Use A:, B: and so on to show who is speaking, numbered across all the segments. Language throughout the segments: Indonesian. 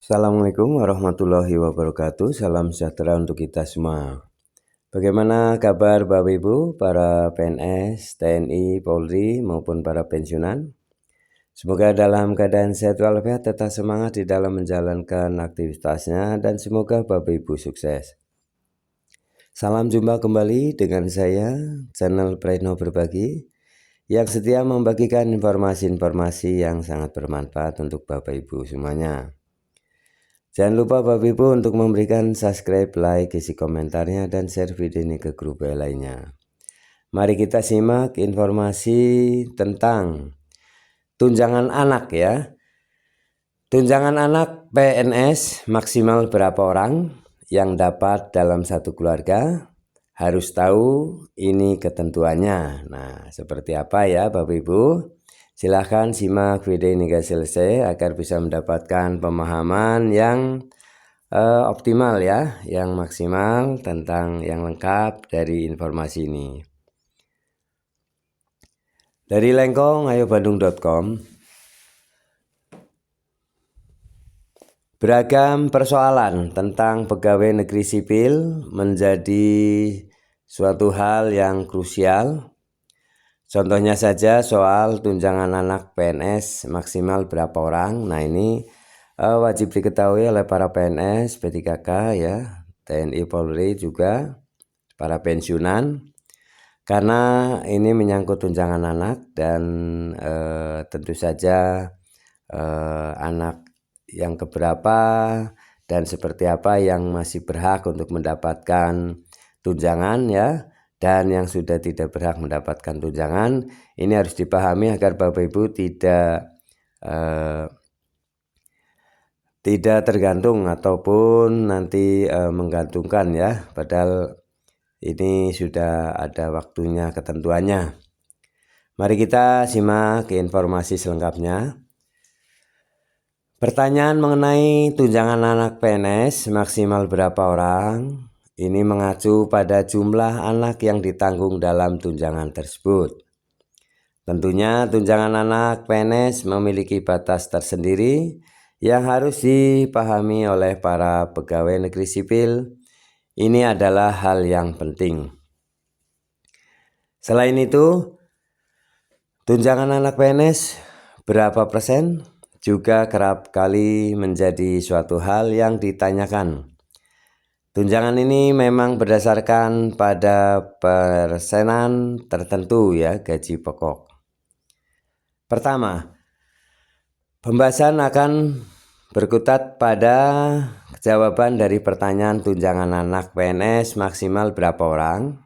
A: Assalamualaikum warahmatullahi wabarakatuh. Salam sejahtera untuk kita semua. Bagaimana kabar Bapak Ibu, para PNS, TNI, Polri maupun para pensiunan? Semoga dalam keadaan sehat walafiat, tetap semangat di dalam menjalankan aktivitasnya, dan semoga Bapak Ibu sukses. Salam jumpa kembali dengan saya, channel Preno Berbagi, yang setia membagikan informasi-informasi yang sangat bermanfaat untuk Bapak Ibu semuanya. Jangan lupa Bapak Ibu untuk memberikan subscribe, like, isi komentarnya, dan share video ini ke grup lainnya. Mari kita simak informasi tentang tunjangan anak ya. Tunjangan anak PNS maksimal berapa orang yang dapat dalam satu keluarga? Harus tahu ini ketentuannya. Nah, seperti apa ya Bapak Ibu? Silahkan simak video ini hingga selesai agar bisa mendapatkan pemahaman yang optimal ya, yang maksimal tentang yang lengkap dari informasi ini. Dari lengkong.ayobandung.com, beragam persoalan tentang pegawai negeri sipil menjadi suatu hal yang krusial. Contohnya saja soal tunjangan anak PNS maksimal berapa orang. Nah, ini wajib diketahui oleh para PNS, P3K ya, TNI, Polri juga, para pensiunan, karena ini menyangkut tunjangan anak dan tentu saja anak yang keberapa dan seperti apa yang masih berhak untuk mendapatkan tunjangan ya, dan yang sudah tidak berhak mendapatkan tunjangan. Ini harus dipahami agar Bapak Ibu tidak tergantung ataupun nanti menggantungkan ya, padahal ini sudah ada waktunya ketentuannya. Mari kita simak informasi selengkapnya. Pertanyaan mengenai tunjangan anak PNS maksimal berapa orang? Ini mengacu pada jumlah anak yang ditanggung dalam tunjangan tersebut. Tentunya tunjangan anak PNS memiliki batas tersendiri yang harus dipahami oleh para pegawai negeri sipil. Ini adalah hal yang penting. Selain itu, tunjangan anak PNS berapa persen juga kerap kali menjadi suatu hal yang ditanyakan. Tunjangan ini memang berdasarkan pada persenan tertentu ya, gaji pokok. Pertama, pembahasan akan berkutat pada jawaban dari pertanyaan tunjangan anak PNS maksimal berapa orang.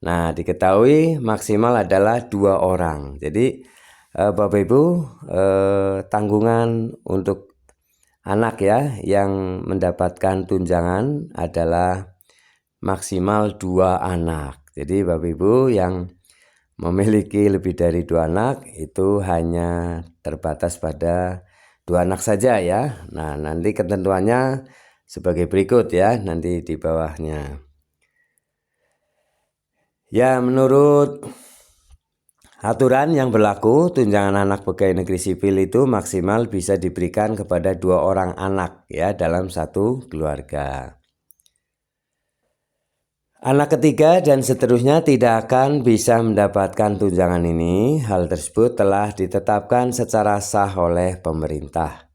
A: Nah, diketahui maksimal adalah 2 orang. Jadi Bapak Ibu, tanggungan untuk anak ya yang mendapatkan tunjangan adalah maksimal 2 anak. Jadi Bapak Ibu yang memiliki lebih dari 2 anak itu hanya terbatas pada 2 anak saja ya. Nah, nanti ketentuannya sebagai berikut ya, nanti di bawahnya. Ya, menurut aturan yang berlaku, tunjangan anak pegawai negeri sipil itu maksimal bisa diberikan kepada 2 orang anak ya dalam satu keluarga. Anak ketiga dan seterusnya tidak akan bisa mendapatkan tunjangan ini. Hal tersebut telah ditetapkan secara sah oleh pemerintah.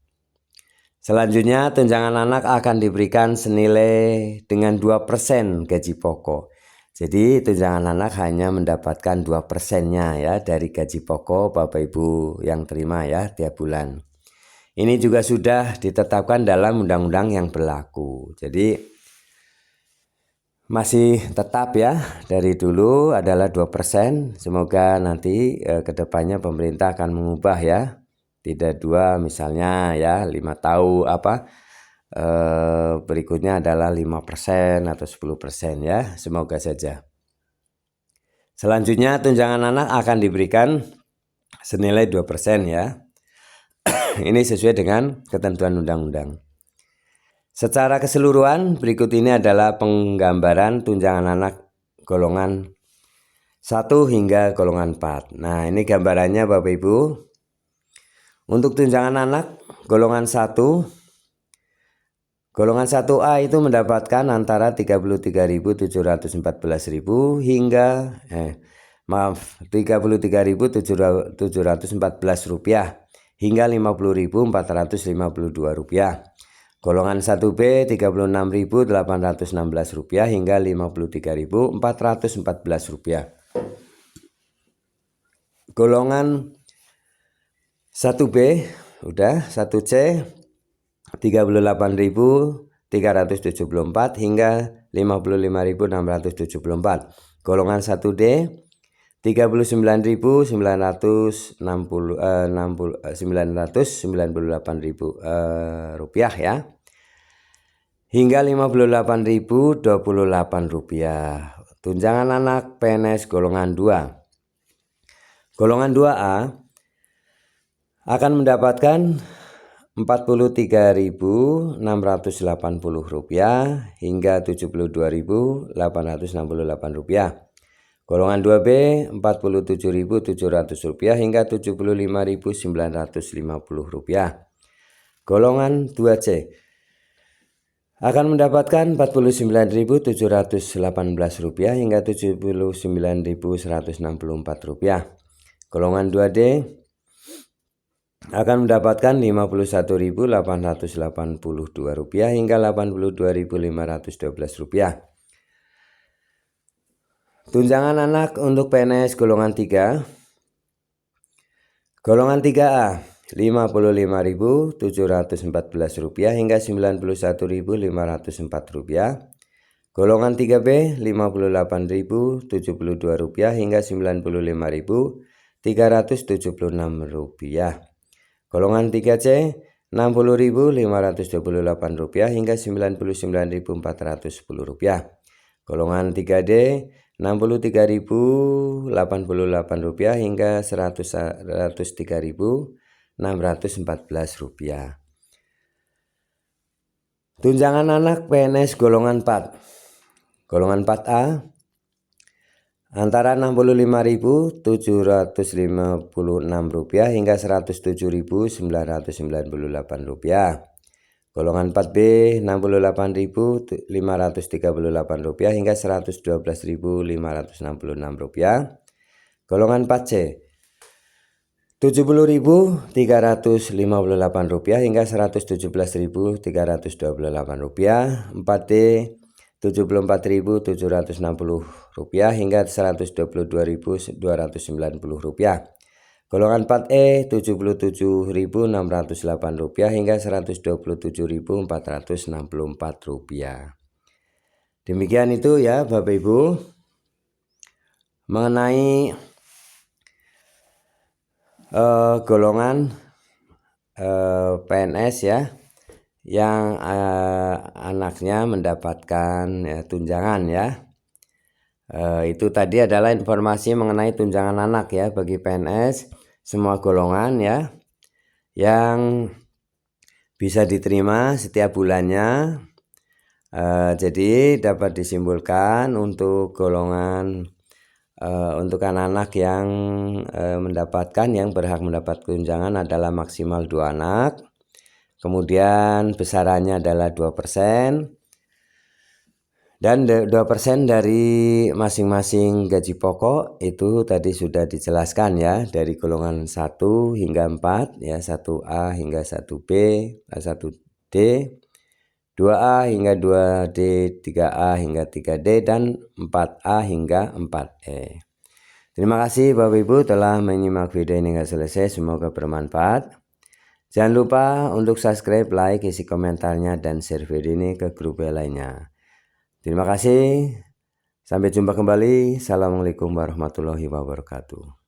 A: Selanjutnya, tunjangan anak akan diberikan senilai dengan 2% gaji pokok. Jadi tunjangan anak hanya mendapatkan 2%-nya ya dari gaji pokok Bapak Ibu yang terima ya tiap bulan. Ini juga sudah ditetapkan dalam undang-undang yang berlaku. Jadi masih tetap ya dari dulu adalah 2%. Semoga nanti kedepannya pemerintah akan mengubah ya. Tidak 2 misalnya ya, 5 tahun berikutnya adalah 5% atau 10% ya, semoga saja. Selanjutnya tunjangan anak akan diberikan senilai 2% ya. Ini sesuai dengan ketentuan undang-undang. Secara keseluruhan berikut ini adalah penggambaran tunjangan anak golongan 1 hingga golongan 4. Nah, ini gambarannya Bapak Ibu. Untuk tunjangan anak golongan 1 Golongan 1A itu mendapatkan antara 33.714.000 hingga 33.714 rupiah hingga 50.452 rupiah. Golongan 1B 36.816 rupiah hingga 53.414 rupiah. Golongan 1B udah, 1C 38.374 hingga 55.674. Golongan 1D 39.998.000 rupiah ya, hingga 58.028 rupiah. Tunjangan anak PNS golongan 2. Golongan 2A akan mendapatkan Rp43.680 hingga Rp72.868. Golongan 2B Rp47.700 hingga Rp75.950. Golongan 2C akan mendapatkan Rp49.718 hingga Rp79.164. Golongan 2D akan mendapatkan Rp51.882 hingga Rp82.512. Tunjangan anak untuk PNS golongan 3. Golongan 3A Rp55.714 hingga Rp91.504. Golongan 3B Rp58.072 hingga Rp95.376. Golongan 3C Rp60.528 hingga Rp99.410. Golongan 3D Rp63.088 hingga Rp103.614. Tunjangan anak PNS golongan 4. Golongan 4A antara Rp65.756 hingga Rp107.998. Golongan 4B Rp68.538 hingga Rp112.566. Golongan 4C Rp70.358 hingga Rp117.328. 4D Rp74.760 hingga Rp122.290. Golongan 4E Rp77.608 hingga Rp127.464. Demikian itu ya Bapak Ibu mengenai golongan PNS ya yang anaknya mendapatkan tunjangan ya. Itu tadi adalah informasi mengenai tunjangan anak ya bagi PNS semua golongan ya yang bisa diterima setiap bulannya. Jadi dapat disimpulkan untuk golongan untuk anak-anak yang mendapatkan yang berhak mendapat tunjangan adalah maksimal 2 anak. Kemudian besarannya adalah 2%. Dan 2% dari masing-masing gaji pokok itu tadi sudah dijelaskan ya, dari golongan 1 hingga 4 ya, 1A hingga 1B, 1D, 2A hingga 2D, 3A hingga 3D, dan 4A hingga 4E. Terima kasih Bapak Ibu telah menyimak video ini hingga selesai, semoga bermanfaat. Jangan lupa untuk subscribe, like, isi komentarnya, dan share video ini ke grup lainnya. Terima kasih. Sampai jumpa kembali. Assalamualaikum warahmatullahi wabarakatuh.